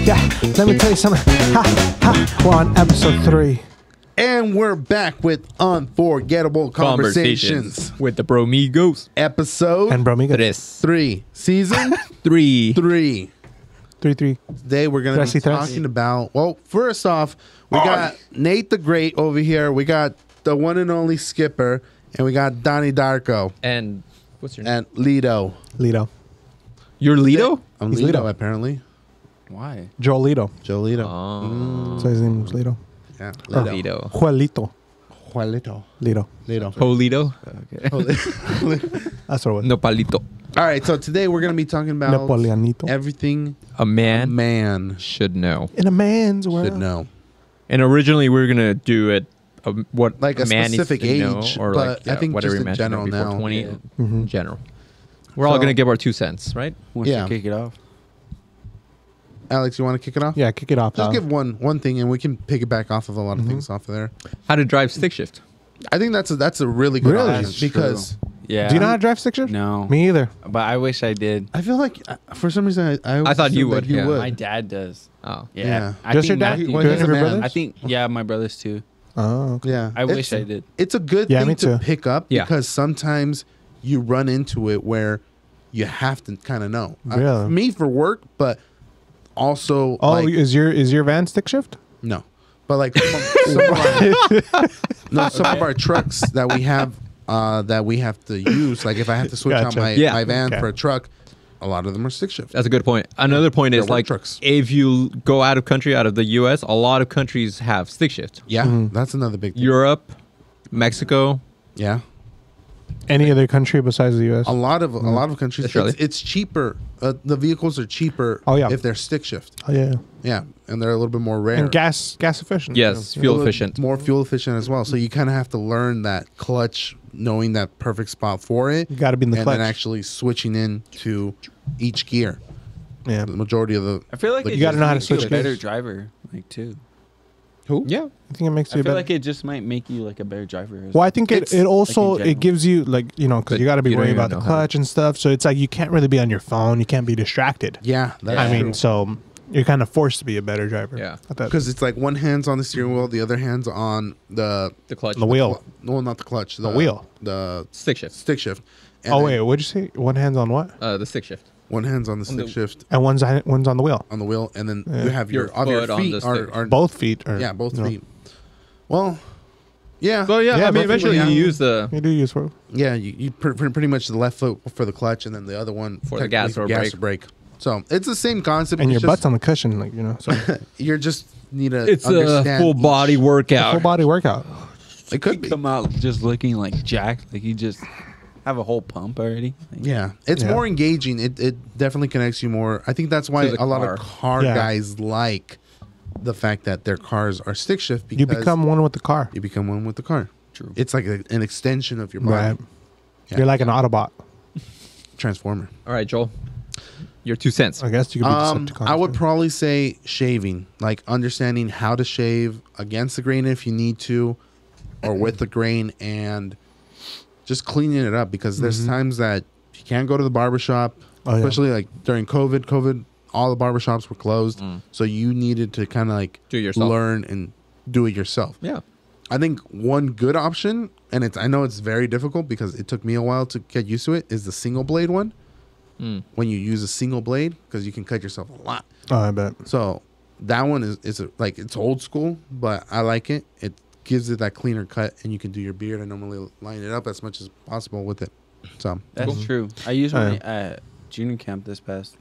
Yeah, let me tell you something. Ha, ha. We're on episode 3. And we're back with Unforgettable Conversations. with the Bromigos. Episode And Bromigos. 3. Season 3. 3. 3-3. Today we're going to be talking about, well, first off, we got Nate the Great over here. We got the one and only Skipper. And we got Donnie Darko. And what's your name? And Lido. Lido. You're Lido? I'm He's Lido, Lido. apparently. Why? Joel Lido. Joe Lido. Oh. So his name is Lido. Yeah, Or Lido. Lido. Juelito. Juelito. Lido. Lido. Polito? That's what it was. No palito. All right, so today we're going to be talking about Napoleonito. everything A man man should know. In a man's world. should know. And originally we were going to do it what Like a man specific needs to know, age, or but like, I think whatever just you in mentioned general before now. 20 Yeah. in general. We're all So- going to give our 2 cents, right? Wants Yeah. to kick it off? Alex, you want to kick it off? Yeah, kick it off. Just Al. give one thing, and we can piggyback off of a lot of things off of there. How to drive stick shift. I think that's a really good Really? option That's true. because Yeah. Do you know how to drive stick shift? No. Me either. But I wish I did. I feel like for some reason I always thought you assumed that would, yeah. My dad does. Oh. Yeah. Yeah. I Just your think dad? Matthew Well, Do he's any of a your man. brothers? I think, yeah, my brothers too. Oh, okay. Yeah, I wish I did. It's a good Yeah, thing me to too. pick up Yeah. because sometimes you run into it where you have to kind of know. Really? Me for work, but also Oh, like, is your van stick shift? no, but like some of our trucks that we have to use. Like if I have to switch Gotcha. out Yeah. my van Okay. for a truck, a lot of them are stick shift. That's a good point. Another point They're is work like trucks. if you go out of country, out of the U.S., a lot of countries have stick shift. Yeah, that's another big thing. Europe, Mexico. Yeah, Any other country besides the U.S.? a lot of countries. Australia. It's cheaper. The vehicles are cheaper. Oh, yeah. if they're stick shift. Oh, yeah. Yeah, and they're a little bit more rare. And gas efficient. Yes, Yeah. fuel A little efficient. more fuel efficient as well. So you kind of have to learn that clutch, knowing that perfect spot for it. You got to be in the and clutch. then actually switching in to each gear. Yeah. The majority of the I feel like Like, it you gotta just know how to makes you switch a better gears. driver, like too. who? Yeah. I think it makes you I a feel better. like it just might make you like a better driver. Well, I think It's- it also like in it gives you like because But you got to be you don't worried even about the know how. clutch and stuff. So it's like you can't really be on your phone. You can't be distracted. Yeah, that's I mean, true. so you're kind of forced to be a better driver. Yeah. I thought- Because it's like one hand's on the steering wheel, the other hand's on the The clutch. the wheel. no, not the clutch, The wheel. the Stick shift. stick shift. And Oh then wait, what'd you say? One hand's on what? The stick shift. one hand's on the stick the- shift And one's on the wheel. on the wheel, and then Yeah. you have your Your other foot on feet the stick. are Both feet. Or, yeah, both no. feet. Well, yeah, Well, yeah. Yeah, I mean, but eventually yeah. you use the You do use for. yeah. You pretty much the left foot for the clutch, and then the other one For the gas technically or brake. So it's the same concept. And your it's just- butt's on the cushion, like So You're just need to. it's a understand full body each- workout. full body workout. It could be. come out just looking like jacked, like you just have a whole pump already. Like, Yeah, it's Yeah. more engaging. It definitely connects you more. I think that's why To the a lot car. of car Yeah. guys like the fact that their cars are stick shift because You become one with the car. you become one with the car. True. It's like an extension of your body. Right. Yeah. You're like an Autobot. Transformer. All right, Joel. Your 2 cents. I guess you could be Decepticons. I would too. probably say shaving, like understanding how to shave against the grain if you need to, or with the grain, and just cleaning it up because there's times that you can't go to the barbershop, Oh, yeah. especially like during COVID. COVID, all the barbershops were closed, so you needed to kind of like Do it yourself. learn and do it yourself. Yeah. I think one good option, and I know it's very difficult because it took me a while to get used to it, is the single blade one. When you use a single blade, because you can cut yourself a lot. Oh, I bet. So that one is like it's old school, but I like it. It gives it that cleaner cut, and you can do your beard. I normally line it up as much as possible with it. So That's Cool. true. I used Oh, one yeah. at junior camp this past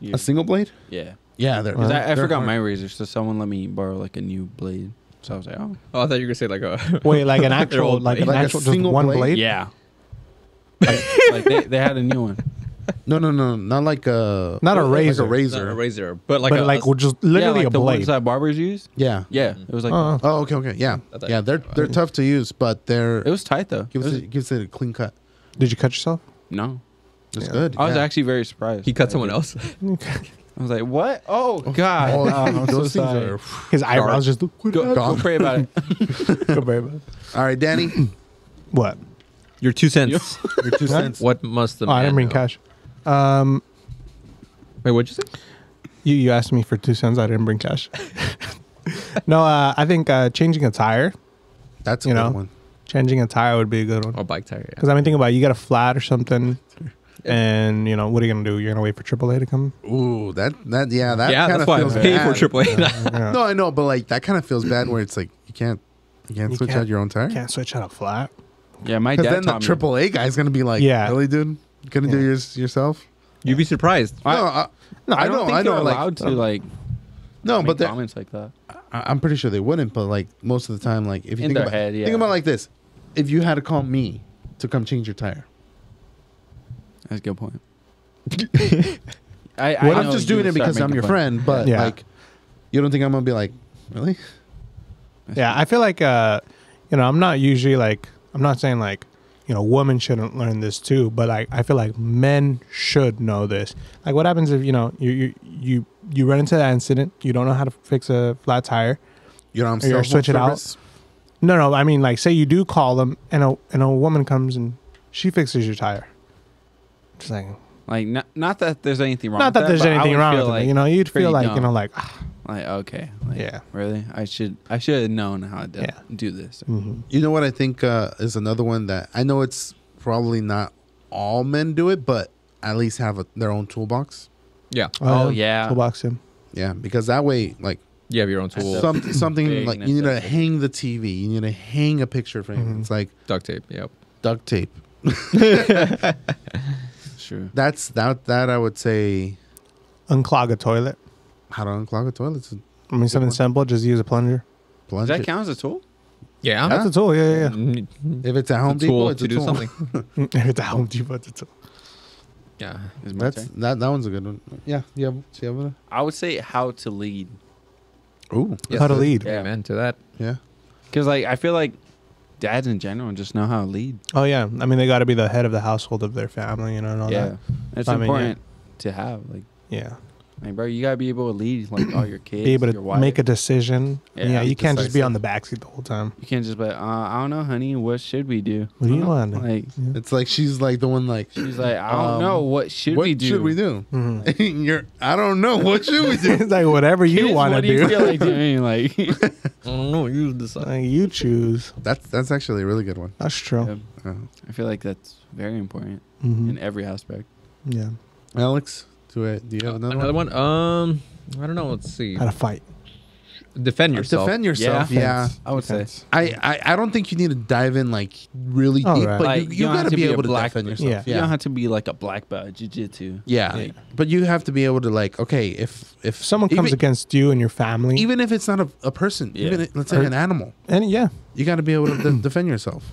year. a single blade, Yeah. yeah, they're, 'Cause I they're forgot hard. my razor, so someone let me borrow like a new blade. So I was like, oh. Oh, I thought you were going to say like a. Wait, like an They're actual, old like an blade. Like a actual, just single one blade? blade? Yeah. like they had a new one. No, not like a Not a like razor. a Not razor. a razor, but like But a. like just literally yeah, like a the blade. ones that barbers use. Yeah. Yeah, it was like Oh. Oh, okay, yeah, I thought- yeah. They're tough to use, but they're it was tight though. gives it a clean cut. Did you cut yourself? No, It's Yeah. good. I was yeah. actually very surprised. he cut someone else. I was like, what? Oh God! Oh, I'm so those things sorry. are His eyebrows just Go pray about it. Go baby. all right, Danny. What? Your 2 cents. Your 2 cents. What must the Oh, I man didn't bring know? cash. Wait, what'd you say? You asked me for 2 cents. I didn't bring cash. No, I think changing a tire. That's a You good know? one. Changing a tire would be a good one. Or bike tire. Because I mean, think about it. You got a flat or something, and you know what are you gonna do? You're gonna wait for AAA to come. Ooh, that kind That's of why I feels pay for bad. AAA. Yeah. No, I know, but like that kind of feels bad where it's like you can't switch out your own tire. Can't switch out a flat. Yeah, my Because dad then the taught me. AAA guy's gonna be like, Yeah. really, dude, you couldn't do Yeah. yours yourself? You'd be surprised. No, I don't think they're like, allowed to like no, make but they're- comments like that. I'm pretty sure they wouldn't. But like most of the time, like if you In think their about head, yeah. think about it like this, if you had to call me to come change your tire, That's a good point. I'm know just you doing would it because start I'm making your fun. friend. But Yeah. like, you don't think I'm gonna be like, really? Yeah, I feel like I'm not usually like I'm not saying like women shouldn't learn this too, but like I feel like men should know this. Like what happens if you run into that incident, you don't know how to fix a flat tire. You know, I'm Or switch it out. service. No, I mean like say you do call them and a woman comes and she fixes your tire. Just like Not that there's anything wrong. not that with there's but I anything would wrong feel with it. You'd pretty feel like dumb. like Like okay, like, Yeah. really, I should have known how to Yeah. do this. You know what I think is another one that I know it's probably not all men do it, but at least have their own toolbox. Yeah. Oh, yeah. toolbox him. Yeah, because that way, like You have your own tool. something Big like you need to necessity. hang the TV, you need to hang a picture frame. Mhm. It's like Duct tape. Yep. duct tape. True. That's that I would say Unclog a toilet. how to unclog a toilet. It's a I mean something one. simple. Just use a plunger. Does plunge that it. count as a tool? Yeah. That's a tool. Yeah. If it's at Home It's a tool Depot, it's to a do tool. something. It's a Home Depot. It's a tool. Yeah. Is my That's turn? that one's a good one. Yeah, yeah. See how I would say how to lead. Ooh, How to lead. Yeah. Amen to that. yeah. Because like I feel like dads in general just know how to lead. Oh yeah. I mean they got to be the head of the household of their family. And all Yeah, that. it's I mean, important to have. Yeah. Like, bro, you gotta be able to lead like all your kids. Be able your to wife. make a decision. Yeah, Yeah. You can't just be decisive. on the backseat the whole time. You can't just be like, I don't know, honey. What should we do? What do you want? Like, It's like she's like the one like. she's like, I don't know. What should what we do? should we do? Mhm. I don't know. What should we do? It's like whatever you Kids, want to what do you do. feel like doing? Like, I don't know. You decide. Like, you choose. That's actually a really good one. That's true. yeah, I feel like that's very important Mhm. in every aspect. Yeah. Alex, do you have another one? one? I don't know. Let's see. How to fight. Defend yourself. Defend yourself. Yeah. Yeah. I would say. Defense. I don't think you need to dive in like really Oh, deep, right. but Like, you you don't got have to to be be a able to black defend belt. yourself. Yeah. You don't have to be like a black belt at jiu-jitsu. Yeah. Like, But you have to be able to like, okay, if If someone comes even, against you and your family, even if it's not a person, Yeah. even let's say Or- an animal, and yeah, you got to be able to defend yourself.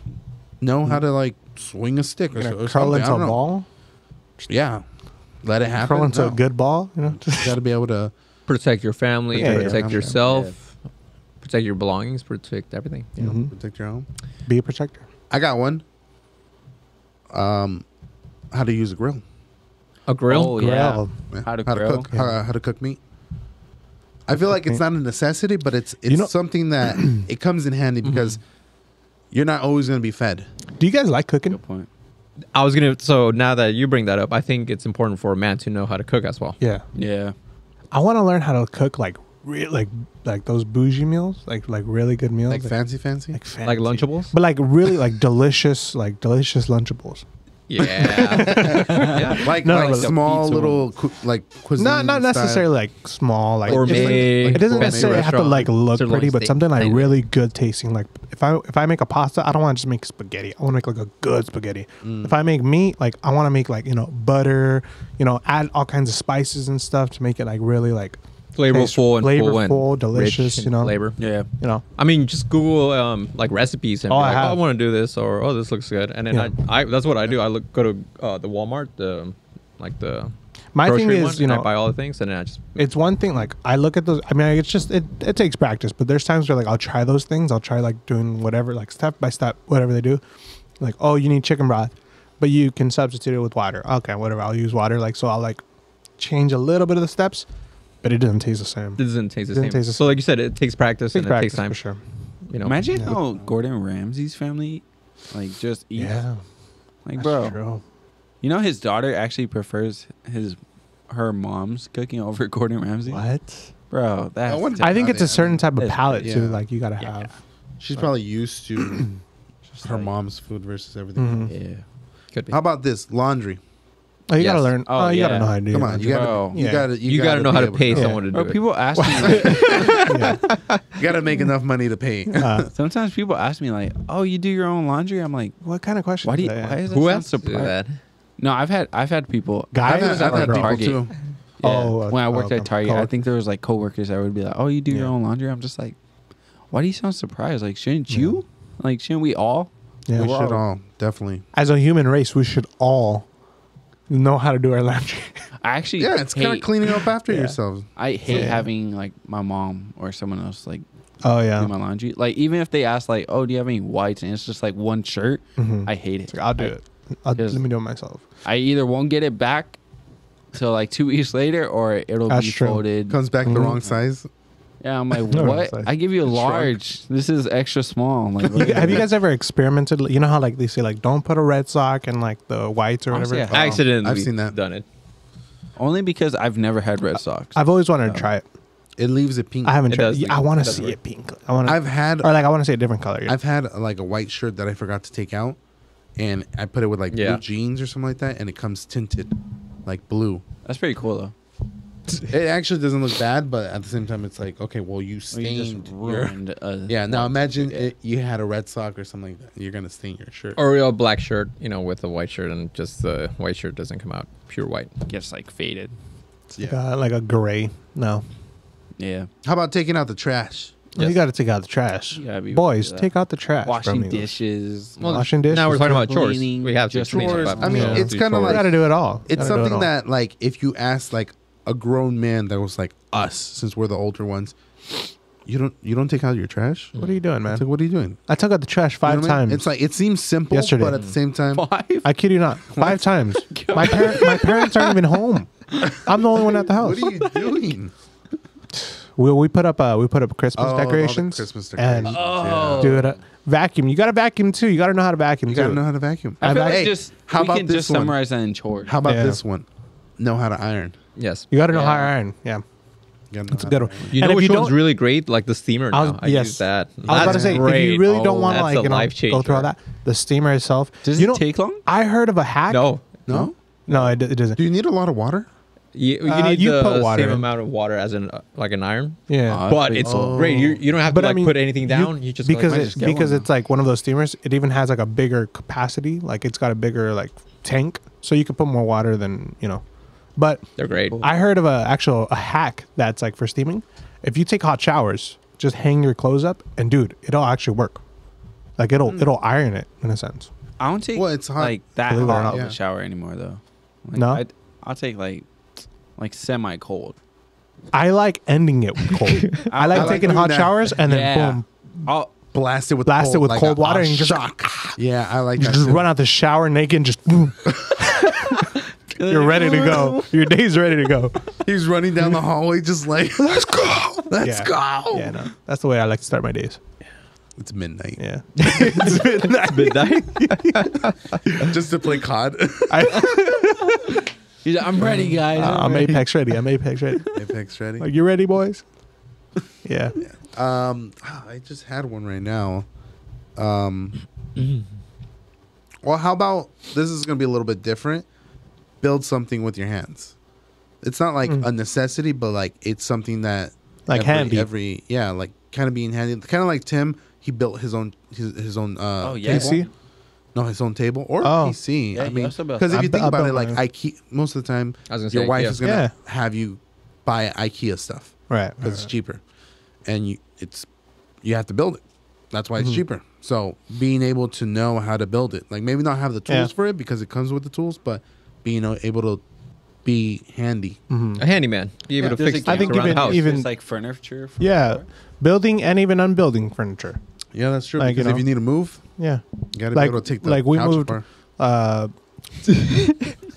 Know how to like swing a stick or, you're so, gonna or curl something. into I a don't know. ball, Yeah. Let it happen. curl into No. a good ball. You know, You got to be able to. Protect your family. Yeah, protect yeah. yourself. Protect your belongings. Protect everything. You know, Mhm. protect your home. be a protector. I got one. How to use a grill. A grill. Oh, yeah. Grill. Yeah. How to grill? cook. Yeah. How to cook meat. I feel like it's not a necessity, but it's something that it comes in handy because you're not always going to be fed. Do you guys like cooking? Good point. I was gonna. So now that you bring that up, I think it's important for a man to know how to cook as well. Yeah, Yeah. I want to learn how to cook like like those bougie meals, like really good meals, Like fancy. like fancy. Like Lunchables. but like really like delicious Lunchables. Yeah. Yeah. Like No, like but- small pizza little like cuisine. Not style. necessarily like small, like Gourmet. it's like- it doesn't gourmet necessarily have to restaurant. like look Sirloin pretty, but steak. something like Anyway. really good tasting. Like if I make a pasta, I don't want to just make spaghetti. I want to make like a good spaghetti. If I make meat, like I want to make like butter, add all kinds of spices and stuff to make it like really like Flavorful and full and flavorful, delicious. rich in flavor. Yeah. I mean, just Google like recipes and Oh, be I like, have. I want to do this, or this looks good, and then Yeah. I that's what I do. I go to the Walmart, the My thing grocery is, one, and I buy all the things, and then I just it's one thing like I look at those. I mean, it's just it takes practice, but there's times where like I'll try those things. I'll try like doing whatever, like step by step, whatever they do. Like, oh, you need chicken broth, but you can substitute it with water. Okay, whatever. I'll use water. Like, so I'll like change a little bit of the steps, but it doesn't taste the same. it doesn't taste the Doesn't same. taste the So like you said, it takes practice Takes and it takes practice time. for sure. Imagine Yeah. how Gordon Ramsay's family, like, just eats. Yeah, Like, that's bro, true. you know his daughter actually prefers his her mom's cooking over Gordon Ramsay. What? Bro, that's wouldn't- I think it's a I certain mean, type of it's- palate too. yeah. Like you gotta Yeah. have. She's probably used to her like- mom's food versus everything. Mhm. Yeah. Could be. How about this laundry? Oh, you gotta Yes. learn. Oh, Oh, you gotta yeah. know how to do. Come your on, you laundry. gotta, Bro. you Yeah. gotta, You gotta know how to pay do it. someone to do Bro, it. people ask me like, You gotta make enough money to pay. sometimes people ask me like, "Oh, you do your own laundry?" I'm like, What kind of question? "Why do you? is that? Why is that Who sound else do surprised?" that? No, I've had people. Guys I've had or people girls? too. Yeah. Oh, when I worked okay. at Target, I Co-worker. think there was like coworkers that would be like, "Oh, you do your Yeah. own laundry?" I'm just like, "Why do you sound surprised? Like, shouldn't you? Like, shouldn't we all?" Yeah, We we're should all- all definitely. As a human race, we should all know how to do our laundry. I actually, Yeah, it's kind of hate- cleaning up after Yeah. yourselves. I hate Yeah. having like my mom or someone else like Oh do yeah. my laundry. Like, even if they ask like, "Oh, do you have any whites?" and it's just like one shirt, Mhm. I hate it. It's like, I'll do I- it. Let Because- me do it myself. I either won't get it back till like 2 weeks later, or it'll That's be true. folded. Comes back the Mhm. wrong size. Yeah, I'm like, No, what? it's like- I give you a It's shrunk. large. This is extra small. I'm like, what Have is you it? guys ever experimented? You know how like they say like don't put a red sock in like the whites or Honestly, whatever. I have. Accidentally, I've seen that. Done it. Only because I've never had red socks. I've always wanted to try it. It leaves it pink. I haven't It tried. does Yeah, I leave- want it to does see work. it pink. I want to. I've had Or like I want to see a different color. Yeah. I've had like a white shirt that I forgot to take out, and I put it with like Yeah. blue jeans or something like that, and it comes tinted, like blue. That's pretty cool though. It actually doesn't look bad, but at the same time, it's like, okay, well, you Well, you just stained your. ruined. Yeah, now imagine Yeah. you had a red sock or something like that. You're gonna stain your shirt. Or a black shirt, with a white shirt, and just the white shirt doesn't come out pure white. Gets like faded. Yeah. like a gray. No, Yeah. How about taking out the trash? you Yes. got to take out the trash. You gotta be Boys, able to do that. take out the trash. Washing bro, dishes. Well, Washing dishes. Now we're talking about chores. Cleaning, We have to just clean chores. up. I mean, after. it's Do kinda You chores. like- got to do it all. It's Gotta do it something all. that, like, if you ask like a grown man that was like us, since we're the older ones, you don't take out your trash. What are you doing, It's man? like, what are you doing? I took out the trash You know five what I mean? times. It's like it seems simple, Yesterday. but at the same time, 5. I kid you not, 5 times. My parents aren't even home. I'm the only one at the house. what are you doing? We put up Christmas Oh, all the decorations. Christmas and decorations. Oh. do it. Vacuum. You got to vacuum too. You got to know how to vacuum You too. gotta know how to vacuum. I feel like Hey, just how we about can this just one? summarize that in chores. How about Yeah. this one? Know how to iron. Yes. You got to know how to Yeah. iron. Yeah, You gotta know that's a how good to one. iron. You And know if which you one's don't- really great? Like the steamer I was- now. I yes. use that. I was about to That's say, if great. you really don't Oh, want to that's like a life go through all changer. that, the steamer itself. Does you it know, take long? I heard of a hack. No. No? no, it doesn't. Do you need a lot of water? You need you the put water same in. amount of water as like an iron. Yeah, But pretty it's cool. great. You don't have But to I like mean, put anything down. You just because like, it's get because one it's like one of those steamers. It even has like a bigger capacity. Like it's got a bigger like tank, so you can put more water than But they're great. I heard of a hack that's like for steaming. If you take hot showers, just hang your clothes up, and dude, it'll actually work. Like it'll iron it in a sense. I don't take Well, it's hot. like that Believe it or hot not. of Yeah. a shower anymore though. Like, No? I'll take like semi cold. I like ending it with cold. I like like taking doing hot that. showers and then Yeah. boom, I'll Blast it with blast it with like cold a- water a and you just shock. Yeah, I like you that. just too. run out the shower naked and just boom. You're ready to go. Your day's ready to go. He's running down the hallway just like, let's go. Let's Yeah. go. Yeah, no, that's the way I like to start my days. It's midnight. Yeah, Midnight. Just to play COD. He's like, I'm ready, guys. I'm Apex ready. I'm Apex ready. Apex ready. Like you ready, boys? Yeah. I just had one right now. Well, how about this is going to be a little bit different. Build something with your hands. It's not like a necessity, but like it's something that Like handy. like kind of being handy. Kind of like Tim, he built his own Oh, yeah. table. PC? No, his own table or Oh. PC. Yeah, I he mean, also built- because if I you think bu- I about it, built like mine. IKEA, most of the time, I was gonna your say, wife yeah. is gonna Yeah. have you buy IKEA stuff Right. because it's cheaper, and you have to build it. That's why it's cheaper. So being able to know how to build it, like maybe not have the tools Yeah. for it because it comes with the tools, but being able to be handy. A handyman. Be able Yeah. to Does fix it things I think around the even- house. even- It's like furniture. For Yeah, building and even unbuilding furniture. Yeah, that's true. Like, Because if you need to move, Yeah. you got to Like- be able to take the like we couch moved- apart.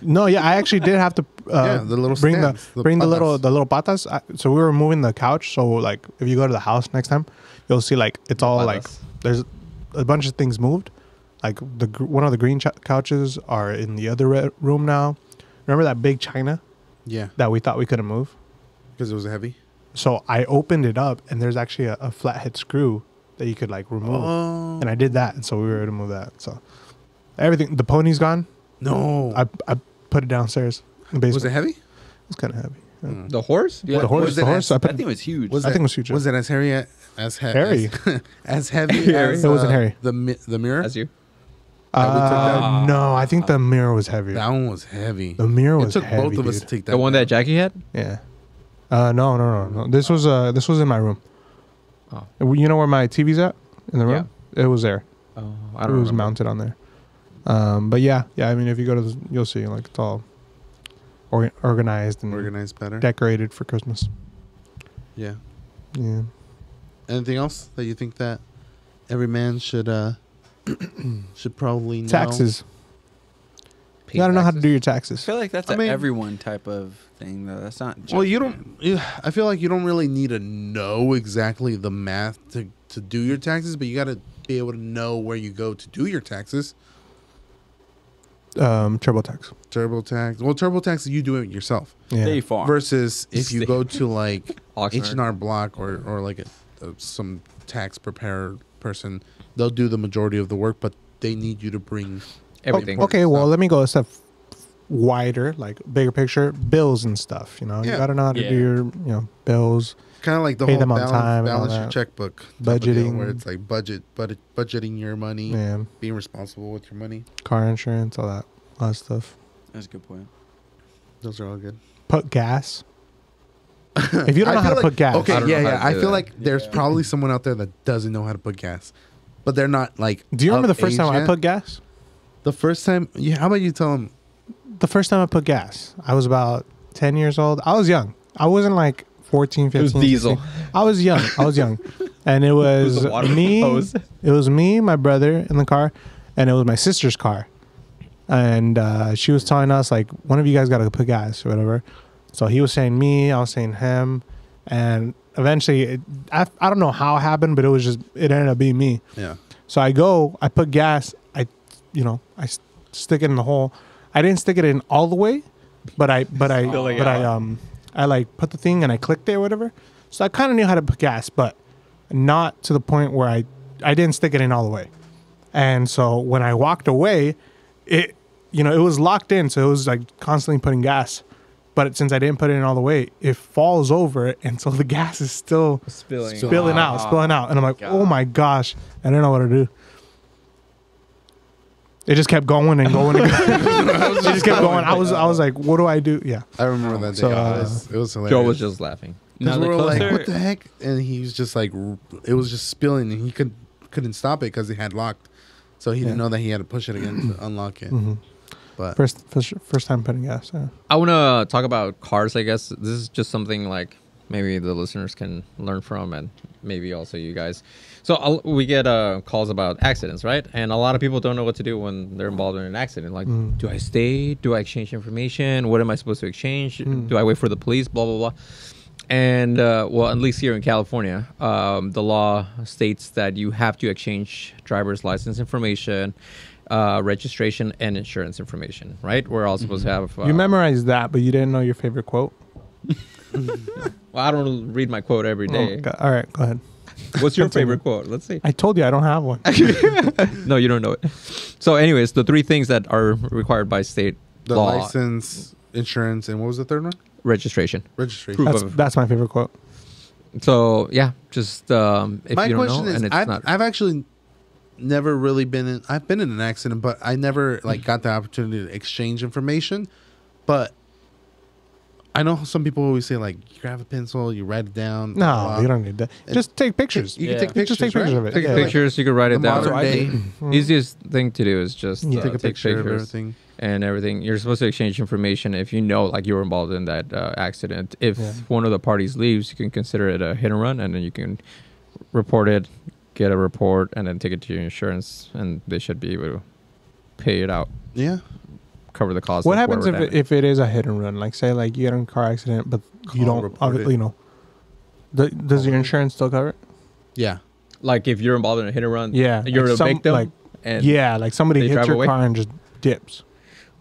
No, yeah, I actually did have to Yeah, the little bring stands, the the patas. little patas. So we were moving the couch. So like, if you go to the house next time, you'll see like it's all like Patas. there's a bunch of things moved. Like one of the green couches are in the other room now. Remember that big china Yeah, that we thought we couldn't move. because it was heavy. So I opened it up, and there's actually a flathead screw that you could like remove, Oh and I did that, and so we were able to move that. So everything, the pony's gone. no! I put it downstairs in the basement. Was it heavy? It's kind of heavy. Yeah. Mm. The horse? Yeah, The horse. Was The it horse. as- I That put. thing was huge. Was I that- think it was huge. Was it as hairy Hairy? as heavy as It wasn't hairy. the mirror? As you? That we took down? No, I think the mirror was heavier. That one was heavy. The mirror was It took heavy, both of us to dude. take that. The one that down. Jackie had? Yeah. No. This was in my room. Oh. You know where my TV's at in the room? It was there. Oh, It I don't was remember. mounted on there. But yeah. I mean, if you go to, you'll see like it's all organized and Organized better. decorated for Christmas. Yeah. Yeah. Anything else that you think that every man should probably know? Taxes. Pay You gotta know how to taxes. do your I taxes. feel like that's I an mean- everyone type of thing, though. That's not. Well, just you men. don't. I feel like you don't really need to know exactly the math to do your taxes, but you got to be able to know where you go to do your taxes. TurboTax. TurboTax. Well, TurboTax, you do it yourself. Yeah. State Farm. Versus if you State- go to like Oxnard. H&R Block or like some tax preparer person, they'll do the majority of the work, but they need you to bring Everything. Okay, well, stuff. let me go a step wider, like bigger picture, bills and stuff. You know, you Yeah. gotta know how to do Yeah. your bills. kind of like the Pay whole them on balance, time and all balance your that. checkbook type of deal, Budgeting. where it's like budgeting your money, Yeah, being responsible with your money. car insurance, all that stuff. That's a good point. Those are all good. Put gas. If you don't know I how feel to like- put gas, Okay, I don't know yeah. how to I do feel that. like there's Yeah. probably someone out there that doesn't know how to put gas, but they're not like. do you remember of the first age time I yet. put gas? The first time, yeah. How about you tell them? The first time I put gas, I was about 10 years old. I was young. I wasn't like 14, 15. It was diesel. 16. I was young. And it was, the water me. hose. It was me, my brother in the car, and it was my sister's car. And she was telling us, like, one of you guys got to put gas or whatever. So he was saying me, I was saying him. And eventually, I don't know how it happened, but it ended up being me. Yeah. So I put gas, I stick it in the hole. I didn't stick it in all the way, but I like put the thing and I clicked it or whatever. So I kind of knew how to put gas, but not to the point where I didn't stick it in all the way. And so when I walked away, it was locked in, so it was like constantly putting gas. But since I didn't put it in all the way, it falls over, and so the gas is still Spilling. spilling out. And I'm like, oh my gosh, I don't know what to do. It just kept going and going and going. It just kept going. I was like, what do I do? Yeah. I remember that day. So, it was hilarious. Joe was just laughing. Because Now, we the were like, closer- what the heck? And he was just like, it was just spilling, and he couldn't stop it because it had locked. So he didn't Yeah. know that he had to push it again to unlock it. hmm But First time putting gas. Yeah. I want to talk about cars, I guess. This is just something like maybe the listeners can learn from, and maybe also you guys. So we get calls about accidents, right? And a lot of people don't know what to do when they're involved in an accident. Like, do I stay? Do I exchange information? What am I supposed to exchange? Do I wait for the police? Blah, blah, blah. And, well, at least here in California, the law states that you have to exchange driver's license information, registration, and insurance information, right? We're all supposed to have... You memorized that, but you didn't know your favorite quote. Well, I don't read my quote every day. Oh, all right, go ahead. What's your favorite quote? Let's see. I told you I don't have one. No, you don't know it. So, anyways, the three things that are required by state the law: license, insurance, and what was the third one? registration. Registration. Proof. That's my favorite quote. So, yeah, just if My you don't question know, is, and it's not. I've actually never really been in. I've been in an accident, but I never like got the opportunity to exchange information. But I know some people always say like, you grab a pencil, you write it down. No, blah, blah. you don't need that. Just take pictures. You Yeah. can take pictures. Just take pictures right? of it. Take Yeah. pictures. You can write it The down. modern day, Easiest thing to do is just Yeah. take a take picture of pictures everything. and everything. You're supposed to exchange information if you know, like, you were involved in that accident. If Yeah. one of the parties leaves, you can consider it a hit and run, and then you can report it, get a report, and then take it to your insurance, and they should be able to pay it out, Yeah. cover the cost. What of happens whatever if damage. if it is a hit and run? Like, say, like you get in a car accident, but you Call, don't, report it. you know, does your insurance still cover it? Yeah. Like, if you're involved in a hit and run, Yeah, you're like a some- victim, like- and Yeah, like somebody they hits drive your away? car and just dips.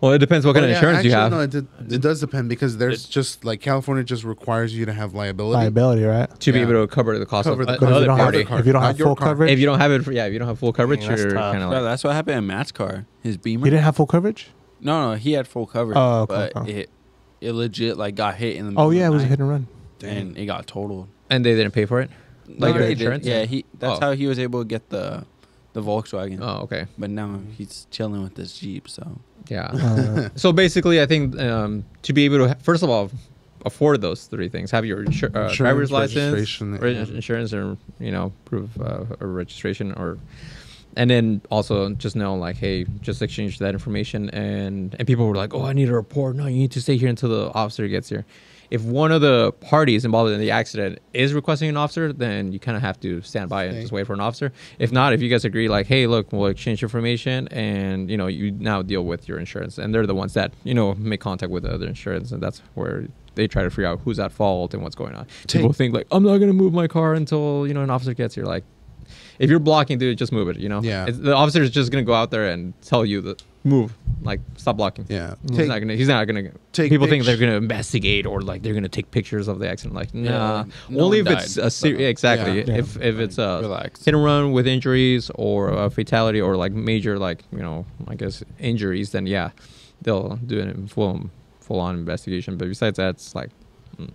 Well, it depends what kind of insurance you have. No, it does depend because there's just like California just requires you to have liability. Liability, right? To be Yeah. able to cover the cost Cover of the the cost. But if other you don't party. have, if you don't Not have your full car. coverage, If you don't have it, if you don't have full coverage, Dang, that's you're tough. kind of Bro, like, that's what happened in Matt's car. His Beamer. you didn't have full coverage. No, he had full coverage. Oh, okay, but okay. it legit like got hit in the middle Oh yeah, it of the was a night, hit and run. and it got totaled. and they didn't pay for it. Like No, your he did. insurance? Yeah, that's Oh. how he was able to get the Volkswagen. Oh, okay. But now he's chilling with this Jeep. So Yeah. Uh, So basically, I think to be able to, first of all, afford those three things: have your driver's license, registration, yeah. insurance, or proof of registration, and then also just know like, hey, just exchange that information. And people were like, oh, I need a report. No, you need to stay here until the officer gets here. If one of the parties involved in the accident is requesting an officer, then you kind of have to stand by and Okay. just wait for an officer. If not, if you guys agree, like, hey, look, we'll exchange information, and you now deal with your insurance, and they're the ones that make contact with the other insurance, and that's where they try to figure out who's at fault and what's going on. People think like, I'm not gonna move my car until an officer gets here. Like, if you're blocking, dude, just move it. Yeah. The officer is just gonna go out there and tell you that move, like, stop blocking. Yeah. He's not gonna. take People think they're pictures. gonna investigate or like they're gonna take pictures of the accident. Like, nah. no Only if one it's died, a serious. but, Exactly. yeah. If it's a relax. hit and run with injuries or a fatality or like major I guess injuries, then yeah, they'll do a full on investigation. But besides that, it's like.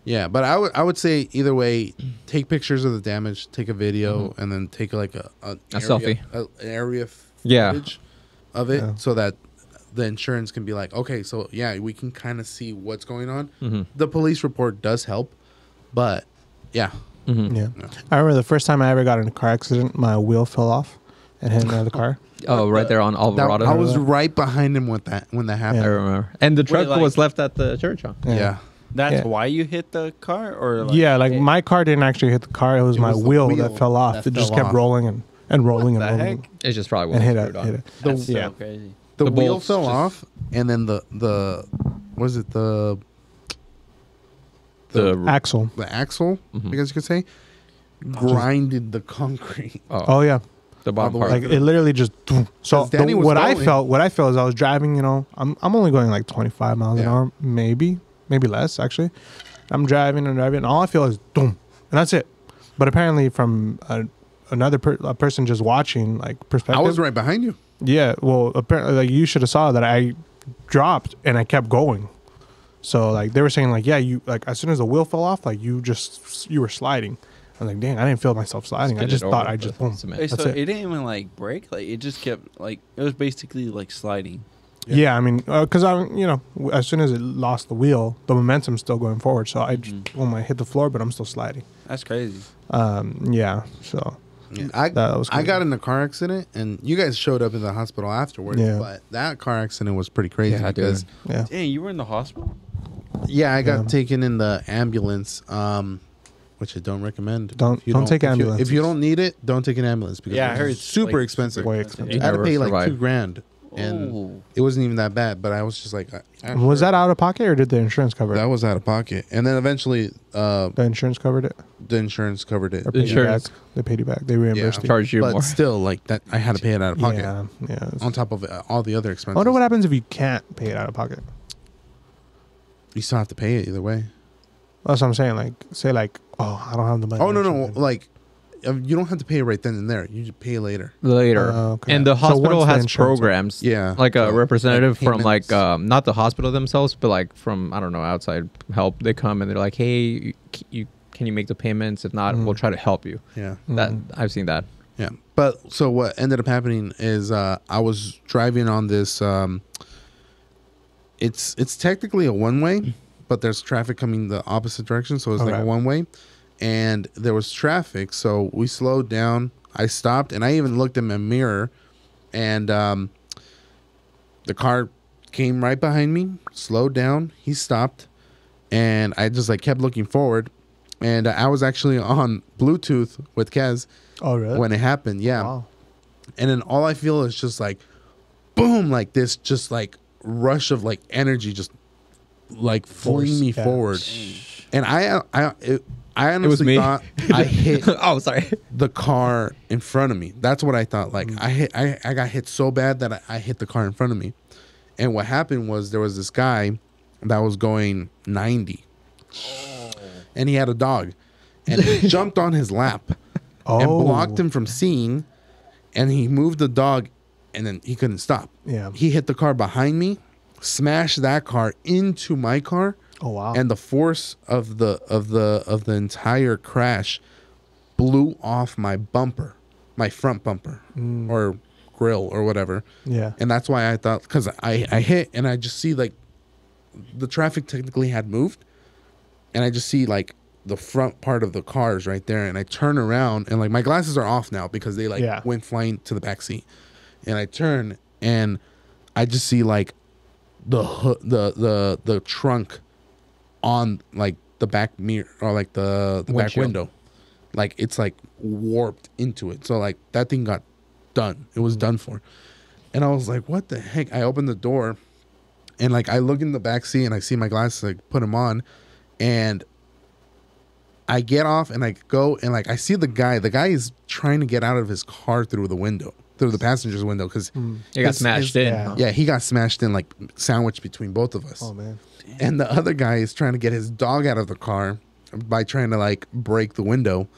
Yeah, but I would say either way, take pictures of the damage, take a video, and then take like a selfie. an area Yeah. footage of it, Yeah. so that the insurance can be like, okay, so yeah, we can kind of see what's going on. Mm-hmm. The police report does help, but yeah, Mm-hmm. Yeah. I remember the first time I ever got in a car accident, my wheel fell off and hit another car. Oh, right there on Alvarado. I was right behind him with that when that I happened. remember. And the truck like- was left at the church, huh? Yeah. That's Yeah. why you hit the car, or Yeah, like my car didn't actually hit the car. It was my was the wheel, wheel that fell off. that It just fell kept off. rolling and rolling and the rolling. heck? It just probably And wasn't hit it. screwed on. Hit it. That's Yeah. so crazy. The The wheel bolts fell just- off, and then the was it the The Axle. axle, Mhm. I guess you could say, grinded the concrete. Oh yeah. the bottom all the part. way Like it literally just. So 'Cause Danny was what I going. felt is I was driving. I'm only going like 25 miles an Yeah. hour, maybe less actually. I'm driving, and all I feel is boom, and that's it. But apparently, from another a person just watching, like I perspective. was right behind you. Yeah, well, apparently, like you should have saw that I dropped and I kept going. So like they were saying, like, yeah, you like as soon as the wheel fell off, like you were sliding. I was like, dang, I didn't feel myself sliding. I Skid just it thought over I with just boom. cement. Wait, so That's it. it. didn't even like break. Like it just kept like it was basically like sliding. Yeah, I mean, because as soon as it lost the wheel, the momentum's still going forward. So I just, boom, I hit the floor, but I'm still sliding. That's crazy. Yeah. So I That was I crazy. got in a car accident, and you guys showed up in the hospital afterwards. Yeah. But that car accident was pretty crazy Yeah, dude. because yeah. Dang, you were in the hospital. I got Yeah. taken in the ambulance, which I don't recommend. Don't- If you don't take if you- ambulances. If you don't need it, don't take an ambulance because Yeah, I it's heard it's, super like, expensive. Way expensive. You I had to never pay like survive. $2,000, and Oh. it wasn't even that bad. But I was just like, Was that out of pocket or did the insurance cover that it? was out of pocket? And then eventually, The insurance covered it. the insurance covered it. Or paid you Insurance. back? They paid you back. They reimbursed you. Charge you but more. still, like that, I had to pay it out of pocket Yeah. Yeah. on top of all the other I expenses. wonder what happens if you can't pay it out of pocket. You still have to pay it either way. That's what I'm saying. Like, say like, oh, I don't have the money. Oh no, or no, something. like you don't have to pay it right then and there. You just pay later. Later. Okay. And the So hospital once the has insurance- programs. Yeah, Like a so, representative like from like payments. not the hospital themselves, but like from I don't know outside help. They come and they're like, "Hey, you can you make the payments? If not, we'll try to help you." Yeah, That Mhm. I've seen that. yeah. But so what ended up happening is I was driving on this. It's technically a one way, but there's traffic coming the opposite direction, so it's like a Alright. one way. And there was traffic, so we slowed down. I stopped, and I even looked in my mirror, and the car came right behind me, slowed down. He stopped, and I just like kept looking forward. And I was actually on Bluetooth with Kez Oh really? when it happened. Yeah. Wow. And then all I feel is just like, boom, like this, just like rush of like energy, just like fling Force, me yeah. forward. And I honestly me. thought I hit Oh, sorry. the car in front of me. That's what I thought. Like I got hit so bad that I hit the car in front of me. And what happened was there was this guy that was going 90. And he had a dog. And it jumped on his lap and blocked him from seeing. And he moved the dog, and then he couldn't stop. Yeah. He hit the car behind me, smashed that car into my car. Oh wow. And the force of the entire crash blew off my bumper, my front bumper or grill or whatever. Yeah. And that's why I thought, because I hit and I just see like the traffic technically had moved, and I just see like the front part of the cars right there, and I turn around and like my glasses are off now because they like went flying to the back seat, and I turn and I just see like the trunk on like the back mirror or like the back window, like it's like warped into it. So like that thing got done. It was done for. And I was like, what the heck? I opened the door and like I look in the back seat and I see my glasses, like put them on, and I get off and I go and like I see the guy is trying to get out of his car through the passenger's window because he got smashed in. Yeah, he got smashed in, like sandwiched between both of us. Oh man. And the other guy is trying to get his dog out of the car by trying to like break the window.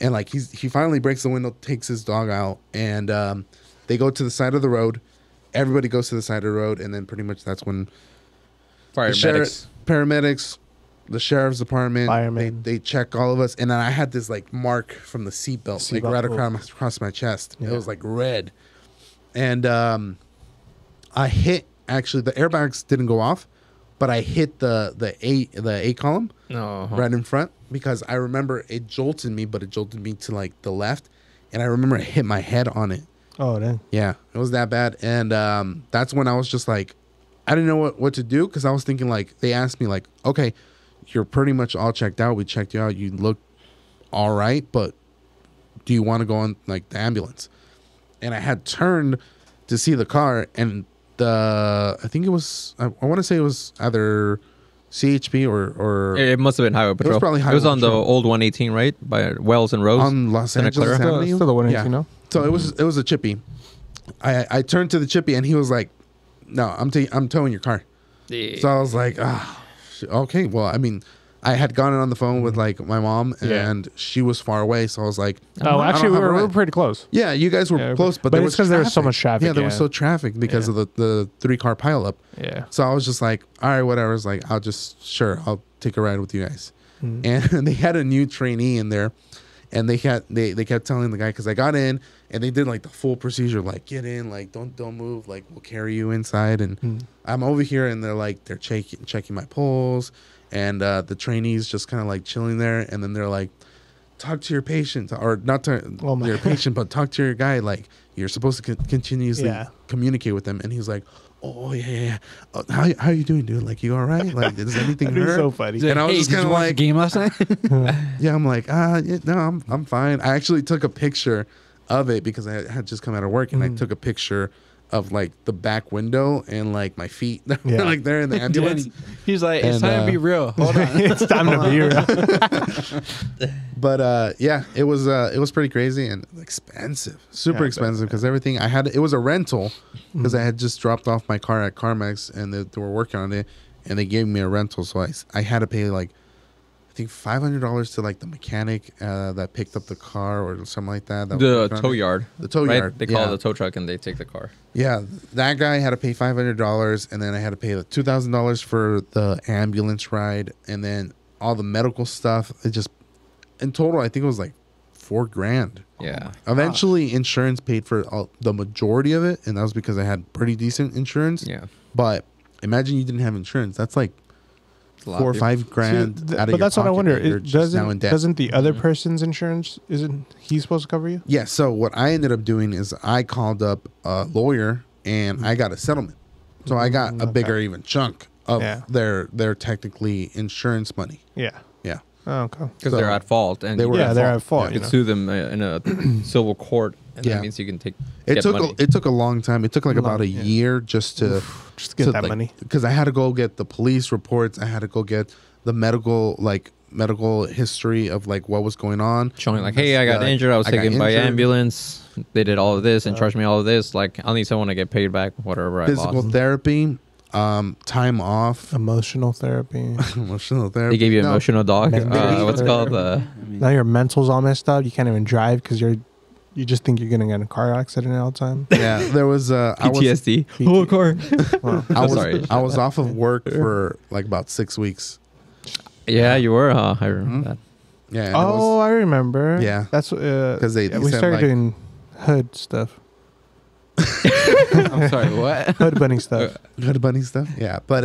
And like he finally breaks the window, takes his dog out, and they go to the side of the road. Everybody goes to the side of the road, and then pretty much that's when paramedics, the sheriff's department, firemen, they check all of us. And then I had this like mark from the seatbelt, like right across my chest. Yeah. It was like red. And I hit, actually the airbags didn't go off, but I hit the A column right in front, because I remember it jolted me, but it jolted me to like the left, and I remember it hit my head on it. Oh, dang. Yeah, it was that bad. And that's when I was just like, I didn't know what to do, because I was thinking like, they asked me like, okay, you're pretty much all checked out. We checked you out. You look all right, but do you want to go on like the ambulance? And I had turned to see the car, and I think it was, I want to say it was either CHP or it must have been Highway Patrol. It was probably Highway It was on Patrol. the old 118, right? By Wells and Rose. On Los Angeles Avenue. Still the 118, no? So it was a chippy. I turned to the chippy, and he was like, no, I'm towing your car. Yeah. So I was like, okay. Well, I mean, I had gone on the phone with like my mom, and she was far away. So I was like, oh, actually, we were pretty close. Yeah, you guys were close, but it's because there was so much traffic. Yeah, there was so traffic because of the 3-car pileup. Yeah. So I was just like, all right, whatever. It's like, I'll take a ride with you guys. And they had a new trainee in there, and they kept telling the guy, because I got in and they did like the full procedure, like get in, like don't move, like we'll carry you inside. And I'm over here, and they're checking my pulse, and the trainees just kind of like chilling there, and then they're like, talk to your patient, or not to your patient, but talk to your guy, like you're supposed to continuously communicate with them. And he's like, oh yeah. Oh, how you doing, dude? Like, you all right? Like, does anything hurt? So funny. And I was just kind of like, game last night. yeah, I'm like, no, I'm fine. I actually took a picture of it because I had just come out of work, and I took a picture of like the back window and like my feet like there in the ambulance. He's like, it's time to be real. Hold on. It's time to be real. But yeah, it was pretty crazy and expensive, super expensive, because everything I had, it was a rental, because I had just dropped off my car at CarMax, and they were working on it, and they gave me a rental, so I had to pay like, I think $500 to like the mechanic that picked up the car or something like that. The tow yard. The tow yard. They call it the tow truck, and they take the car. Yeah, that guy had to pay $500, and then I had to pay the $2,000 for the ambulance ride, and then all the medical stuff. It just, in total, I think it was like $4,000. Yeah. Eventually, insurance paid for the majority of it, and that was because I had pretty decent insurance. Yeah. But imagine you didn't have insurance. That's like $4,000 or $5,000 out of your But that's what I pocket, wonder. and you're just now in debt. Doesn't the other person's insurance, isn't he supposed to cover you? Yeah. So what I ended up doing is I called up a lawyer, and I got a settlement. So I got a bigger even chunk of their technically insurance money. Yeah. Yeah. Oh, okay. Because they're at fault, and they're at fault. You can sue them in a civil court, and that means you can take. It took a long time. It took like about a year just to get that money, because I had to go get the police reports. I had to go get the medical medical history of like what was going on. Showing like, hey, I got injured. I was taken by ambulance. They did all of this and charged me all of this. Like, I'll need someone to get paid back whatever I Physical lost. therapy, time off, Emotional therapy. emotional therapy. They gave you emotional dog. Mental What's it called? Now your mental's all messed up. You can't even drive because you just think you're gonna get in a car accident all the time. Yeah, there was PTSD. Oh, car. Well, I was off of work for like about 6 weeks. Yeah, you were, huh? I remember that. Yeah. And oh, I remember. Yeah. That's because they we said, started like, doing hood stuff, I'm sorry, what? hood bunny stuff. Hood bunny stuff. Yeah, but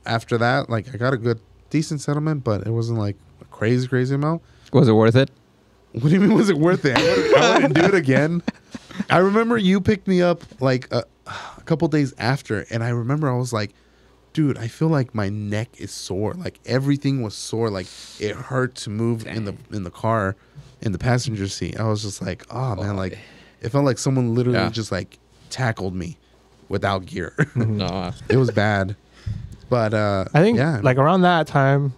after that, like I got a decent settlement, but it wasn't like a crazy amount. Was it worth it? What do you mean? Was it worth it? I wouldn't do it again. I remember you picked me up like a couple days after, and I remember I was like, dude, I feel like my neck is sore. Like everything was sore. Like it hurt to move in the car, in the passenger seat. I was just like, oh man, like it felt like someone literally just like tackled me without gear. No. It was bad. But I think like around that time,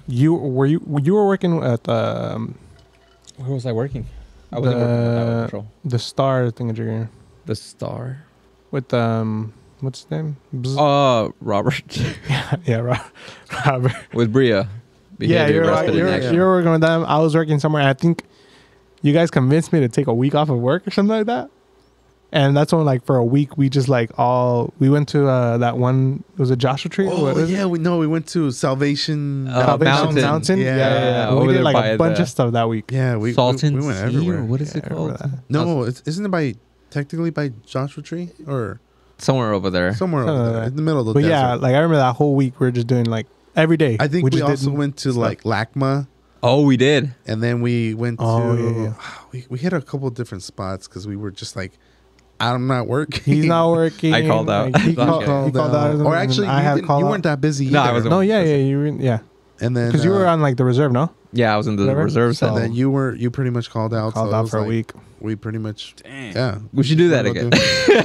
you were working at Where was I working? I wasn't working at Highway Patrol. the Star thingamajigger The Star. with what's his name? Robert. Yeah, Robert. With Bria. Yeah, you're working with them. I was working somewhere. I think you guys convinced me to take a week off of work or something like that. And that's when, like, for a week, we just we went to that one. Was it Joshua Tree? Oh yeah, we went to Salvation Mountain. Yeah. We did like a bunch of stuff that week. Yeah, we went everywhere. What is it called? No, isn't it technically by Joshua Tree or somewhere over there? Somewhere over there in the middle of the but desert. Yeah, like I remember that whole week we were just doing like every day. I think we also went to like LACMA. Oh, we did. And then we went to we hit a couple of different spots because we were just like, I'm not working. He's not working. I called out. He called out. Or actually, you weren't that busy either. No, I wasn't. No, you were, yeah. And then because you were on like the reserve, no? Yeah, I was in the reserves. And then you pretty much called out. Called out for a week. We pretty much, we should do that again.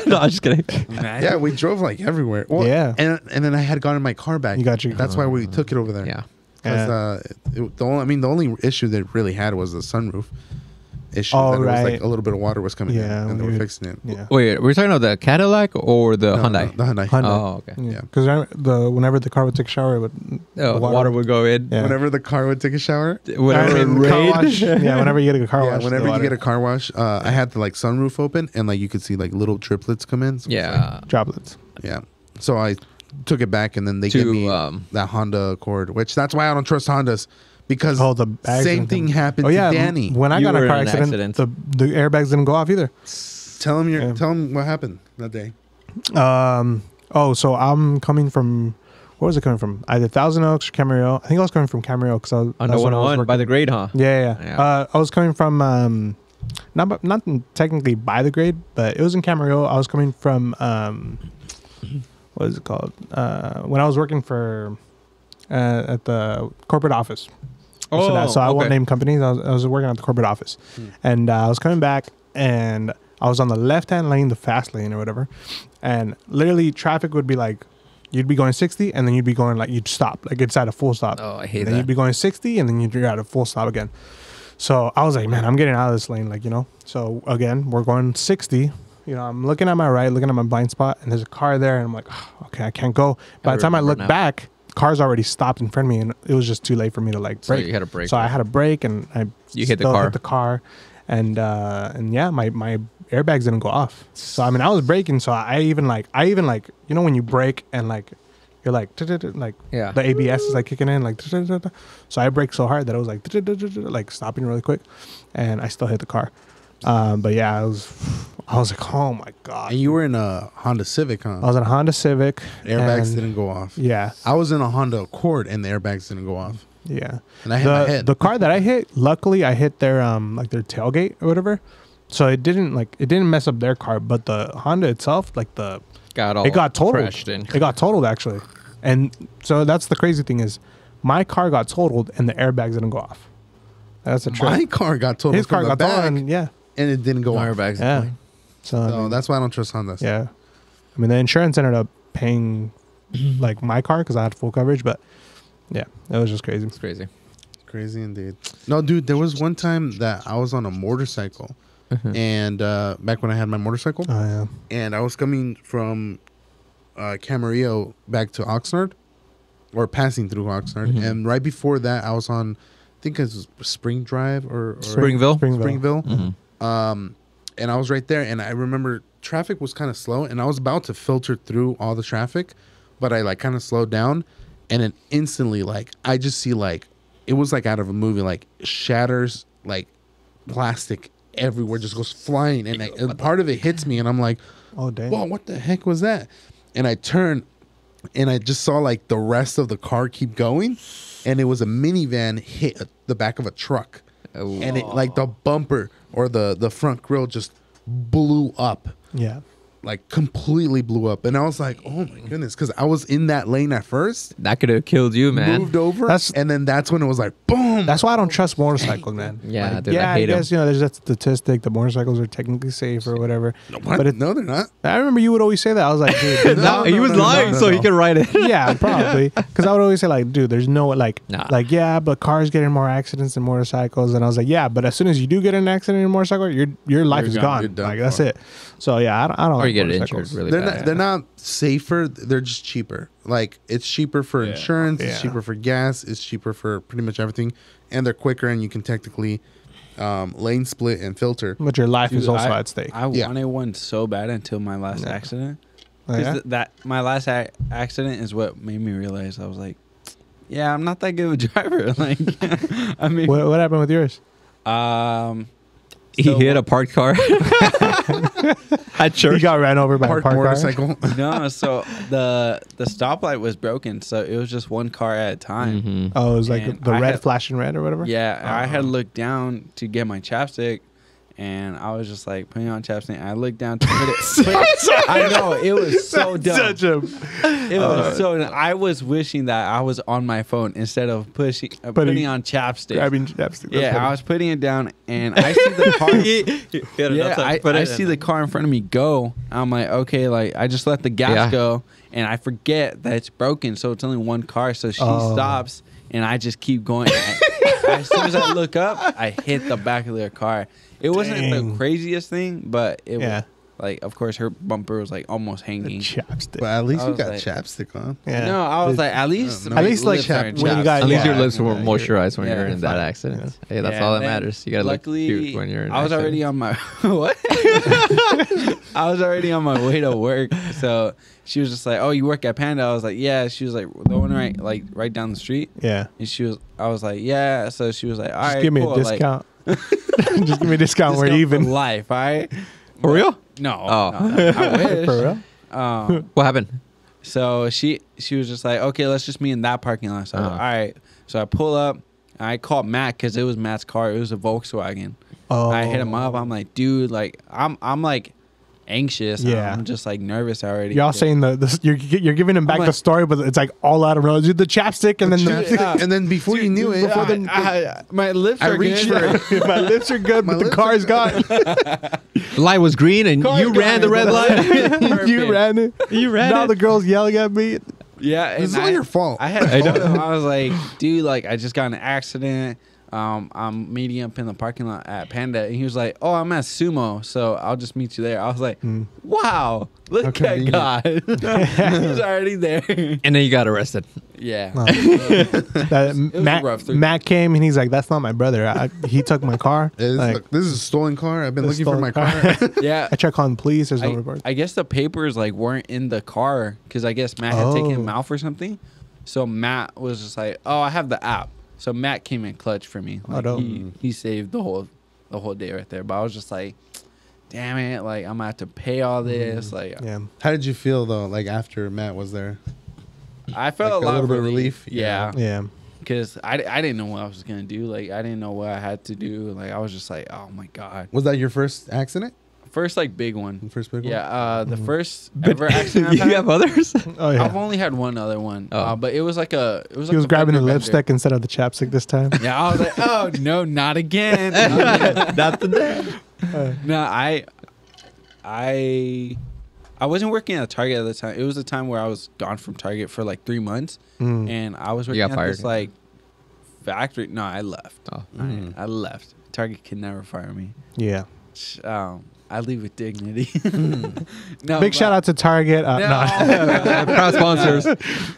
No, I'm just kidding. Yeah, we drove like everywhere. Well, yeah. And then I had gotten my car back. You got your That's why we took it over there. Yeah. Because the only issue that it really had was the sunroof issue. Oh, that it was right. like a little bit of water was coming in, and they were fixing it. Yeah. Wait, we're talking about the Cadillac or the Hyundai? The Hyundai. Oh, okay. Yeah. Because whenever the car would take a shower, the water would go in. Yeah. Whenever the car would take a shower. Whenever it rained. Yeah, whenever you get a car wash. Whenever you get a car wash, I had the like sunroof open, and like you could see like little driplets come in. So droplets. Yeah. So I took it back, and then they gave me that Honda Accord, which that's why I don't trust Hondas. Because the same thing happened to Danny. When I got in a car accident, the airbags didn't go off either. Tell him what happened that day. So I'm coming from, where was it coming from? Either Thousand Oaks or Camarillo. I think I was coming from Camarillo because I was on the 101 by the grade, huh? Yeah. I was coming from not technically by the grade, but it was in Camarillo. I was coming from what is it called? When I was working for at the corporate office. So I won't name companies. I was working at the corporate office, and I was coming back, and I was on the left-hand lane, the fast lane or whatever, and literally traffic would be like, you'd be going 60, and then you'd be going like, you'd stop, like it's at a full stop. Oh, I hate that. Then you'd be going 60, and then you'd be at a full stop again. So I was like, man, I'm getting out of this lane, like, you know. So again, we're going 60. You know, I'm looking at my right, looking at my blind spot, and there's a car there, and I'm like, oh, okay, I can't go. By the time I look back, car's already stopped in front of me, and it was just too late for me to like brake. So you had to brake. So I had to brake, and you hit the car, and yeah, my airbags didn't go off. So I mean, I was braking, so I even like you know when you brake and like you're like the ABS is like kicking in like so I braked so hard that I was like stopping really quick, and I still hit the car. But yeah, I was like, oh my god. And you were in a Honda Civic, huh? I was in a Honda Civic. Airbags didn't go off. Yeah. I was in a Honda Accord and the airbags didn't go off. Yeah. And I hit my head. The car that I hit, luckily I hit their like their tailgate or whatever. So it didn't mess up their car, but the Honda itself, like it got totaled. It got totaled actually. And so that's the crazy thing is my car got totaled and the airbags didn't go off. That's a trick. My car got totaled. His car got totaled, and and it didn't go off. Airbags. Yeah. So I mean, that's why I don't trust Hondas. Yeah. I mean, the insurance ended up paying like my car because I had full coverage, but Yeah, that was just crazy. It's crazy. Crazy indeed. No, dude, there was one time that I was on a motorcycle, and back when I had my motorcycle, Oh yeah. and I was coming from Camarillo back to Oxnard, or passing through Oxnard, and right before that, I was on, I think it was Spring Drive or Springville. Springville. And I was right there, and I remember traffic was kind of slow, and I was about to filter through all the traffic, but I like kind of slowed down, and then instantly, like, I just see like, it was like out of a movie, like shatters, like plastic everywhere, just goes flying, and part of it hits me, and I'm like, Oh dang. whoa, what the heck was that? And I turned, and I just saw like the rest of the car keep going, and it was a minivan hit the back of a truck. Oh. And it like the bumper or the front grill just blew up, Yeah. like completely blew up. And I was like, oh my goodness, because I was in that lane at first, That could have killed you, man. moved over, That's- and then that's when it was like boom. That's why I don't trust motorcycles, man. Yeah, Like, dude, I yeah, I hate 'em. guess there's that statistic that motorcycles are technically safe or whatever. What? But No, they're not. I remember you would always say that. I was like, dude, No, He was no, lying, no, so no. he could write it. yeah, probably. Because I would always say like, dude, there's no like, Nah. like yeah, but cars get in more accidents than motorcycles, and I was like, yeah, but as soon as you do get in an accident in a motorcycle, your life is gone. gone. You're done Like that's for. it. So yeah, I don't Or like you get motorcycles. injured really They're bad. not. They're not safer. They're just cheaper. Like it's cheaper for insurance. It's Yeah. cheaper for gas. It's cheaper for pretty much everything, and they're quicker. And you can technically lane split and filter. But your life is Dude, also I- at stake. I Yeah. wanted one so bad until my last Yeah. accident. Oh, 'Cause yeah? that my last accident is what made me realize I was like, yeah, I'm not that good of a driver. Like, I mean, What happened with yours? He so- hit a parked car at You church. got ran over by a Parked parked car? motorcycle. No, so the stoplight was broken, so it was just one car at a time. Mhm. Oh, it was like And the I red had- flashing red or whatever. Yeah, I had looked down to get my chapstick, and I was just like putting on chapstick. I looked down to put it. I know it was so dumb. Such a It was so dumb. I was wishing that I was on my phone instead of putting on chapstick. grabbing chapstick. Yeah, I was putting it down, and I see the car. Yeah, I see the car in front of me go. I'm like, okay, like I just let the gas Yeah. go, and I forget that it's broken, so it's only one car. So she stops, and I just keep going. As soon as I look up, I hit the back of their car. It wasn't Dang. the craziest thing, but it Yeah. was like, of course, her bumper was like almost hanging. chapstick. But at least I you was got like- chapstick on. Yeah. No, I was like, at least, No, my at least, like, lips aren't when you chapped. got- At least yeah. your lips were Yeah. moisturized when Yeah, you're in fine. that accident. Hey, that's Yeah, all that then matters. You gotta luckily, look cute when you're in I was accident. already on my what? I was already on my way to work, so she was just like, "Oh, you work at Panda?" I was like, "Yeah." She was like, "The one right down the street." Yeah. And I was like, "Yeah." So she was like, "All Just right, give me cool. a discount. Just give me a discount. We're Discount even. for life, all right?" For real? No. Oh. no, I wish. For real? What happened? So she was just like, okay, let's just meet in that parking lot. So I was like, Uh-huh. all right. So I pull up. And I called Matt because it was Matt's car. It was a Volkswagen. Oh. I hit him up. I'm like, dude, like I'm like anxious. Yeah. I'm just like nervous already. Y'all saying you're giving him back like- the story, but it's like all out of row. The chapstick and then Chapstick, Yeah. and then before you knew it, before the- my lips I are reached good. for it. my lips are good, My but the lips car's are gone. The light was green and Car you ran the red light. You ran it. You ran Now it. the girl's yelling at me. Yeah, This is and all your fault. I had I told know. him, I was like, dude, like I just got in an accident. I'm meeting up in the parking lot at Panda, and he was like, "Oh, I'm at Sumo, so I'll just meet you there." I was like, "Wow, look Okay. at God, he's already there." And then you got arrested. Yeah, Oh. was a Matt, rough three. Matt came and he's like, "That's not my brother. He took my car." Like, This is a stolen car. I've been This looking for my stolen car. yeah. I tried calling the police. There's no report. I guess the papers like weren't in the car because I guess Matt had taken him Oh. out for something. So Matt was just like, "Oh, I have the app." So Matt came in clutch for me. Like, dope. he saved the whole day right there. But I was just like, "Damn it! Like I'm gonna have to pay all this." Like Yeah. How did you feel though? Like after Matt was there? I felt Like a lot little of bit of relief. relief? Yeah, Yeah. because I didn't know what I was gonna do. Like I didn't know what I had to do. Like I was just like, "Oh my god!" Was that your first accident? First like big one. First big one? Yeah, the first ever accident I've You had. have others? Oh yeah. I've only had one other one, Oh. but it was like a. It was. He like was a grabbing the fender bender. lipstick instead of the chapstick this time. Yeah, I was like, oh no, not again. Not the day. No, I I wasn't working at Target at the time. It was a time where I was gone from Target for like 3 months, and I was working got at fired. this like factory. No, I left. Oh. I left. Target can never fire me. Yeah. I leave with dignity. No, Big shout out to Target. No. Proud sponsors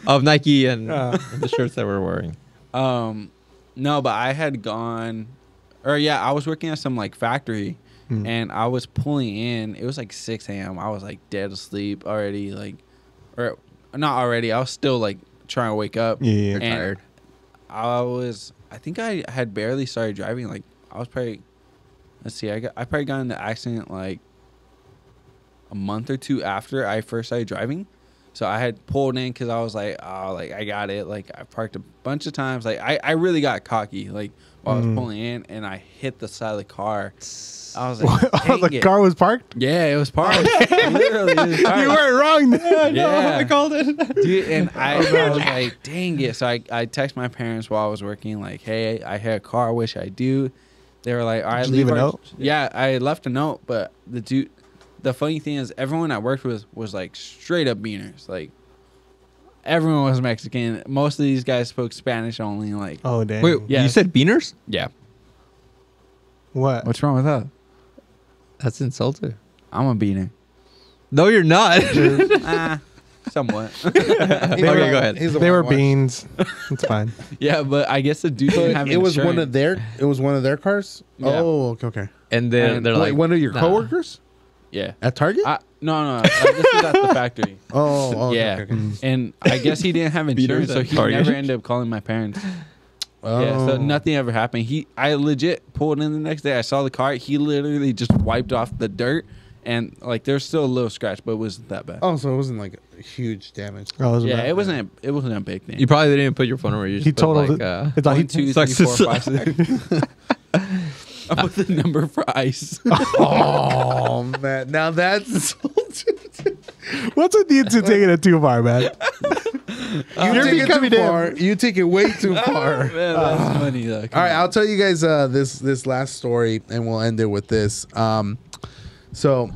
of Nike and the shirts that we're wearing. No, but I had gone, I was working at some like factory, and I was pulling in. It was like 6 a.m. I was like dead asleep already, like, or not already. I was still like trying to wake up. Yeah. You're tired. I think I had barely started driving. Like I was probably, let's see, I probably got in the accident like a month or two after I first started driving. So I had pulled in because I was like, oh, like I got it. Like I parked a bunch of times. Like I really got cocky. Like while I was pulling in, and I hit the side of the car. I was like, The car was parked? Yeah, it was parked. Literally, it was parked. You weren't wrong then. Yeah. I called it. Dude, and I was like, dang it. So I texted my parents while I was working, like, hey, I had a car. I wish I do. They were like, all right, Did you leave a note? Yeah, I left a note, but the funny thing is, everyone I worked with was like straight up beaners. Like, everyone was Mexican. Most of these guys spoke Spanish only. Like, Oh, damn. Wait, Yeah. you said beaners? yeah. What? What's wrong with that? That's insulting. I'm a beaner. No, you're not. Somewhat. Okay, go ahead. They were beans. It's fine. Yeah, but I guess the dude didn't have It was insurance. one of their cars. Yeah. Oh, okay. And they're Like like, one of your nah. coworkers Yeah. at Target. No. This is at the factory. Oh, okay, Yeah. okay, okay. And I guess he didn't have insurance, so at he Target. never ended up calling my parents. Yeah, so Oh. nothing ever happened. I legit pulled in the next day. I saw the car. He literally just wiped off the dirt, and like there's still a little scratch, but it wasn't that bad. Oh, so it wasn't like huge damage. Oh, Yeah, it wasn't a big thing. You probably didn't even put your phone number. You just He put totaled like, it. It's like 1, 2, 3, sucks 4, to 5, 6. I put the number for ice. Oh man, now that's What's with you two taking it too far, man? you take it too far. You take it way too far. Man, that's funny though. All right, I'll tell you guys this last story, and we'll end it with this. So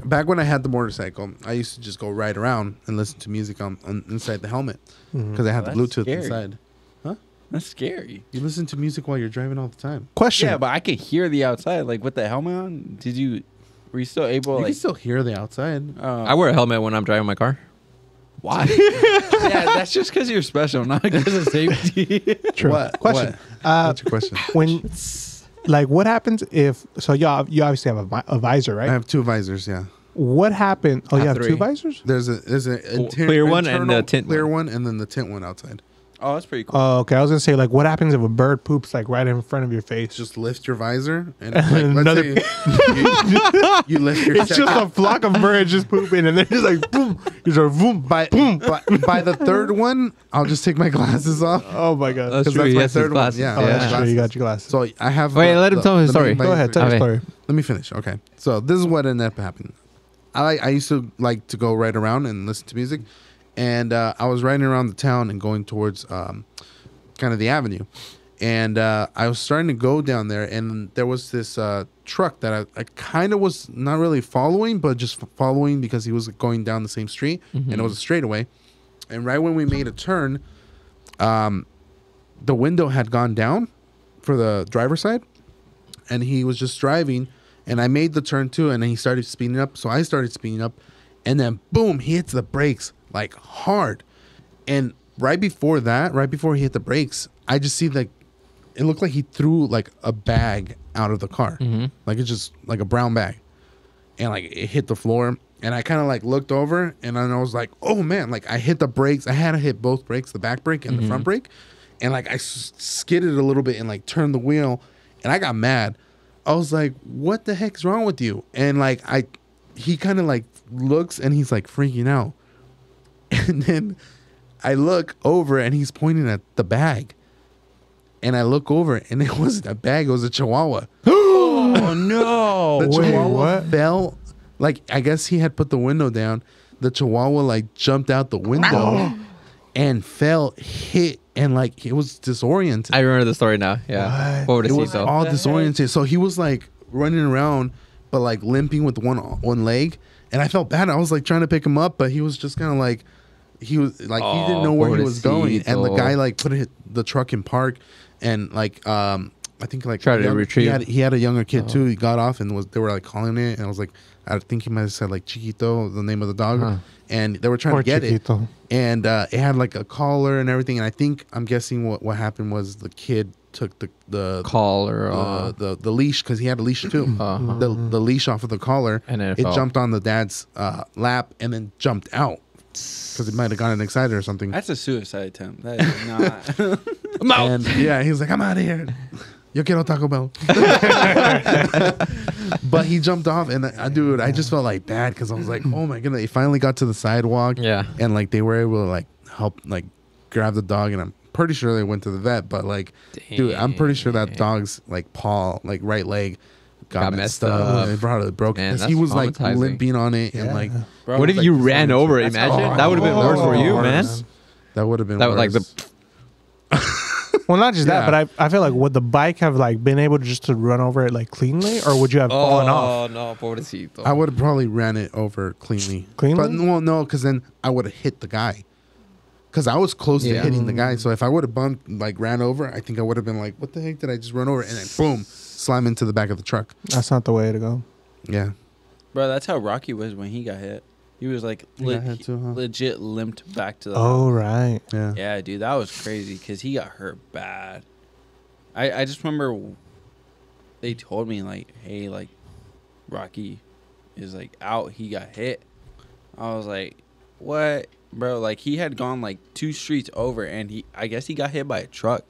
back when I had the motorcycle, I used to just go ride around and listen to music on inside the helmet because I had the That's Bluetooth scary. inside. That's scary. You listen to music while you're driving all the time. Question. Yeah, but I could hear the outside, like with the helmet on. Were you still able? You Like, can still hear the outside. I wear a helmet when I'm driving my car. why? Yeah, that's just because you're special, not because of safety. True. What? Question. What's your question? When, like, what happens if? So you obviously have a visor, right? I have two visors. Yeah, What happened? Oh, I you have have 3. two visors? there's a Clear one and the internal tint clear one. one, and then the tint one outside. Oh, that's pretty cool. Oh, okay. I was gonna say, like, what happens if a bird poops like right in front of your face? Just lift your visor and like, let's Another- say you lift your It's just a flock of birds just pooping, and they're just like boom. You're just like, boom, by the third one, I'll just take my glasses off. Oh my god. That's 'Cause true. that's He my has his third one. glasses. Yeah. Oh, Yeah. that's true. You got your glasses. So I have. Wait, let him tell his story. main Go ahead. Tell visor. your Okay. story. Let me finish. Okay. So this is what ended up happening. I used to like to go right around and listen to music, and I was riding around the town and going towards kind of the avenue, and I was starting to go down there, and there was this truck that I kind of was not really following, but just following because he was going down the same street, and it was a straightaway. And right when we made a turn, the window had gone down for the driver's side, and he was just driving, and I made the turn too, and then he started speeding up, so I started speeding up, and then boom, he hits the brakes like hard. And right before he hit the brakes, I just see like it looked like he threw like a bag out of the car, like it's just like a brown bag, and like it hit the floor. And I kind of like looked over, and I was like, oh man, like I hit the brakes. I had to hit both brakes, the back brake and the front brake. And like I skidded a little bit and like turned the wheel, and I got mad. I was like, what the heck's wrong with you? And like he kind of like looks, and he's like freaking out. And then I look over, and he's pointing at the bag. And I look over, and it wasn't a bag, it was a chihuahua. Oh no! The wait, chihuahua what? fell. Like, I guess he had put the window down. The chihuahua like jumped out the window and fell, hit, and like it was disoriented. I remember the story now. Yeah. Forward It to was seat though. all disoriented. So he was like running around, but like limping with one leg. and I felt bad. I was like trying to pick him up, but he was just kind of like, he didn't know where he was going, and the guy like put the truck in park, and like I think like tried to retrieve. He had a younger kid too. He got off and they were like calling it, and I was like, I think he might have said like Chiquito, the name of the dog, and they were trying to get Chiquito. it, and it had like a collar and everything, and I'm guessing what happened was the kid took the collar, the leash, because he had a leash too, the leash off of the collar, and then it jumped on the dad's lap and then jumped out because it might have gotten excited or something. That's a suicide attempt. That is not. I'm out. And yeah, he was like, I'm out of here. Yo quiero Taco Bell. But he jumped off, and dude, I just felt like bad because I was like, oh my goodness. He finally got to the sidewalk. Yeah. And like they were able to like help like grab the dog, and I'm pretty sure they went to the vet. But like, dude, I'm pretty sure that dog's like paw, like right leg, got messed up. They brought it broken because he was like limping on it, and like. Bro, what if like, you ran over it? Imagine that would have been worse for you, man. That would have been That worse. like the. Well, not just that, but I feel like would the bike have like been able to just to run over it like cleanly, or would you have fallen off? Oh no, pobrecito. I would have probably ran it over cleanly. Cleanly? But well, no, because then I would have hit the guy. Because I was close to hitting the guy. So if I would have bumped, like ran over, I think I would have been like, what the heck did I just run over? And then boom, slam into the back of the truck. That's not the way to go. Yeah. Bro, that's how Rocky was when he got hit. He was like legit limped back to the Oh, right. Yeah. Yeah, dude, that was crazy because he got hurt bad. I just remember they told me like, hey, like Rocky is like out. He got hit. I was like, what, bro? Like he had gone like 2 streets over, and I guess he got hit by a truck.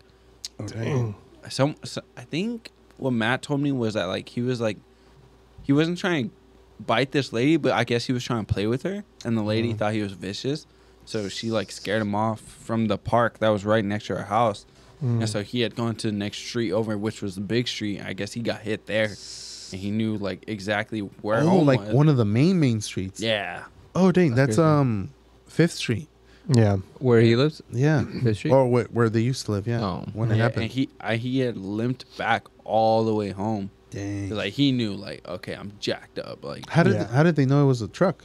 Dang. So I think what Matt told me was that like he wasn't trying to bite this lady, but I guess he was trying to play with her, and the lady thought he was vicious, so she like scared him off from the park that was right next to her house. And so he had gone to the next street over, which was the big street. I guess he got hit there, and he knew like exactly where home like was. one of the main streets. Yeah. Oh dang, that's crazy. 5th Street. Yeah. Where he lives? Yeah. Fifth Street? Or where they used to live. Yeah. Oh. When it happened. And he had limped back all the way home. Dang. Like he knew like, okay, I'm jacked up. Like How did they know it was a truck?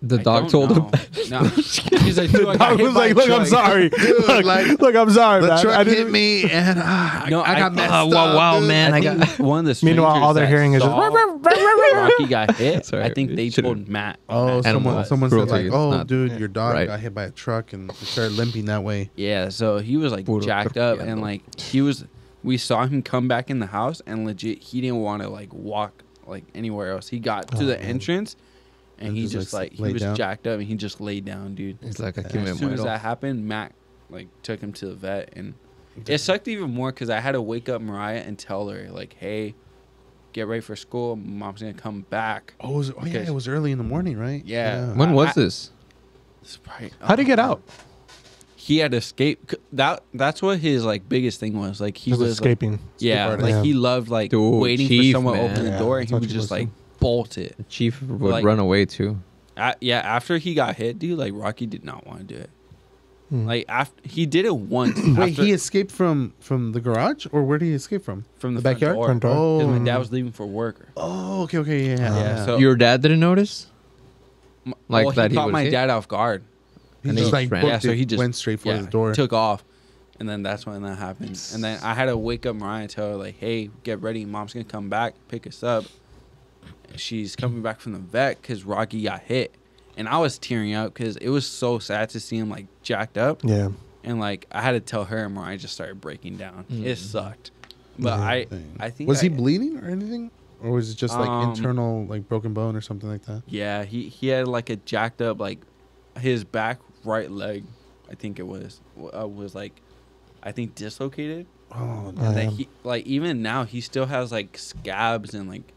The dog told him. No. He's like, dude, I was like, look, I'm sorry. Dude, look, I'm sorry, The man. truck hit me, and I got messed up. wow, dude. man. I think one of the Meanwhile, strangers all they're that hearing is just saw Rocky got hit. Sorry, I think they should've- told Matt. Oh, Animal someone said cruelty like, is oh, not dude, your dog right. got hit by a truck and it started limping that way. Yeah, so he was like Puro jacked up, and perdiendo. like we saw him come back in the house, and legit he didn't want to like walk like anywhere else. He got to the entrance, and he just like he laid was down? jacked up, and he just laid down, dude. It's like a As soon as that happened, Matt like took him to the vet, and it sucked even more because I had to wake up Mariah and tell her like, hey, get ready for school. Mom's gonna come back. Oh, yeah, it was early in the morning, right? Yeah. When was this? It's probably- How'd he get out? He had to escape. That's what his like biggest thing was. Like he He was was like, escaping. yeah, artist. like Yeah. he loved like Dude, waiting Chief, for someone to man. open the Yeah, door, and that's he what would he just was like bolt it. The chief would Like- run away too. Yeah, after he got hit, dude, like Rocky did not want to do it. Hmm. Like after he did it once. Wait, after- he escaped from the garage, or where did he escape from? from the backyard? front door. Front door. 'Cause Oh, my dad was leaving for work. Oh, okay, yeah. Yeah, so Your dad didn't notice? Like well, that he he caught was my hit? dad off guard. he and just he like ran. booked Yeah, so it, he just went straight for the door. took off, and then that's when that happened. And then I had to wake up Mariah and tell her like, "Hey, get ready. Mom's gonna come back, pick us up. She's coming back from the vet because Rocky got hit." And I was tearing up because it was so sad to see him like jacked up, Yeah. and like I had to tell her, and Mariah just started breaking down. It sucked, but Yeah. I think Was he bleeding or anything, or was it just like Um, internal, like broken bone or something like that? Yeah, he had like a jacked up like his back right leg, I think it was like I think dislocated. Oh, Oh, And then yeah. he like even now he still has like scabs and like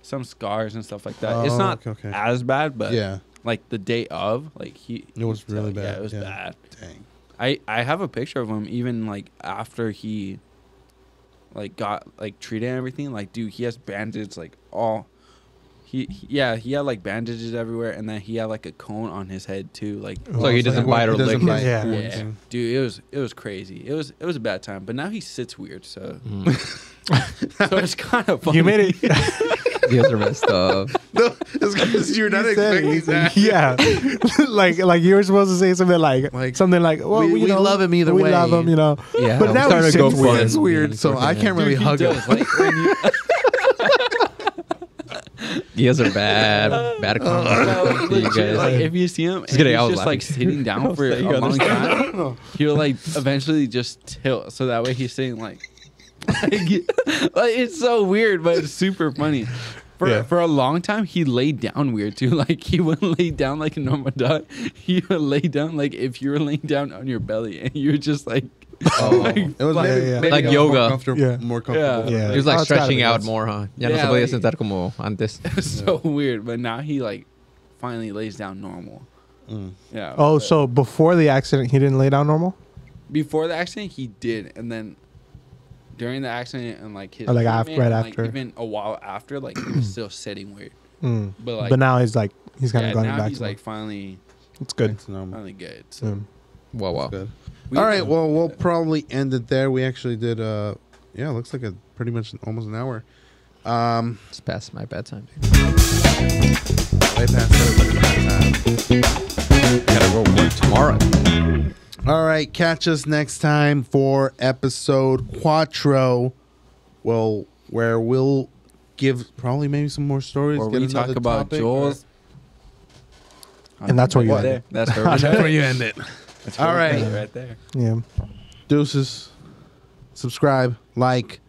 some scars and stuff like that. It's Oh, not okay. as bad, but yeah. like the day of, like It was you could really tell- bad. Yeah, it was Yeah. bad. Dang. I have a picture of him even like after he like got like treated and everything. Like dude, he has bandages like all. He had like bandages everywhere, and then he had like a cone on his head too. Like So he doesn't bite or He doesn't lick. bite Yeah. or yeah, anything. dude, it was crazy. It was a bad time, but now he sits weird, so so it's kind of funny. You made it. You guys are messed up. No, it's because you're not He said expecting it. that. Yeah, like you were supposed to say something like something like, well, we you know, love him either we way. love him, you know. Yeah, but I'm now starting he's to go saying for it. It's weird, so I can't really hug him. Like, when you, You guys are bad comments. You guys. like, if you see him, and kidding, I he's was just like laughing. sitting down for a You long understand? time, he'll like eventually just tilt, so that way he's sitting like it's so weird, but it's super funny. For a long time, he laid down weird too. Like he wouldn't lay down like a normal dog. He would lay down like if you were laying down on your belly and you're just like, It was maybe Like more yoga. comfortable. Yeah. More comfortable. Yeah. He was like Oh, it's gotta stretching be, out yes. more, huh? Ya no Yeah, se podía like- sentar como antes. it's so weird. But now he like finally lays down normal. Mm. Yeah. Oh, but so before the accident, he didn't lay down normal? before the accident, he did, and then during the accident and like his Or, like, treatment, right and, after. like, even a while after, like he was still sitting weird. Mm. But like, But now he's like, he's kind yeah, of going now back he's to like finally it's good. It's normal. finally good. So Mm. Wow. Good. we- All right. Well, we'll probably end it there. We actually did. Yeah, looks like a pretty much almost an hour. It's past my bedtime. Way past everybody's bedtime. Gotta go work tomorrow. All right. Catch us next time for episode Quattro. Well, where we'll give probably maybe some more stories. Or get we talk another about topic, Joel's. And that's where you right end there. it. That's where That's where we you end it. That's All where we right. end it right there. Yeah. Deuces. Subscribe, like,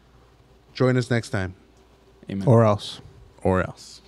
join us next time, Amen. Or else. or else.